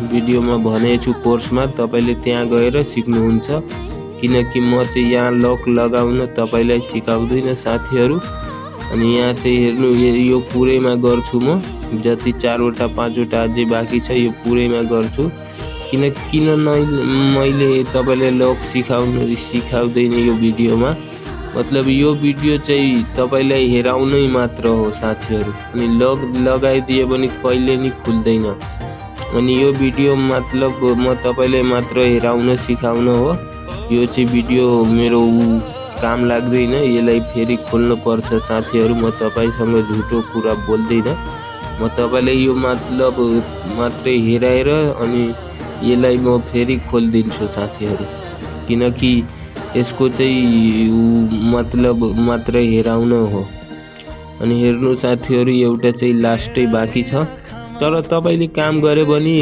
भिडियोमा भनेको छु कोर्समा, तपाईले त्यहाँ गएर सिक्नुहुन्छ। किनकि म चाहिँ यहाँ लक लगाउन तपाईलाई सिकाउँदिन साथीहरू। अनि यहाँ चाहिँ हेर्नु यो पुरैमा गर्छु म, जति 4 वटा 5 वटा अझै बाँकी छ यो पुरैमा गर्छु। किन मैले तपाईलाई लक सिकाउँदैन यो भिडियोमा, मतलब यो भिडियो चाहिँ तपाईलाई हेराउनै मात्र हो साथीहरू। अनि लक लगाइदिए भने कहिले नि खुल्दैन। अनि यो भिडियो मतलब म तपाईलाई मात्र हेराउन सिकाउन हो। यो चाहिँ भिडियो मेरो काम लाग्दैन, यसलाई फेरि खोल्नु पर्छ साथीहरू। म तपाईसँग झुटो कुरा बोल्दिन, म तपाईलाई यो मतलब मात्रै हेराएर अनि यसलाई म फेरि खोलिदिन्छु साथीहरू। किनकि यसको चाहिँ मतलब मात्र हेराउन हो। अनि हेर्नु साथीहरू एउटा चाहिँ लास्टै बाँकी छ, तर तपाईले काम गरे भने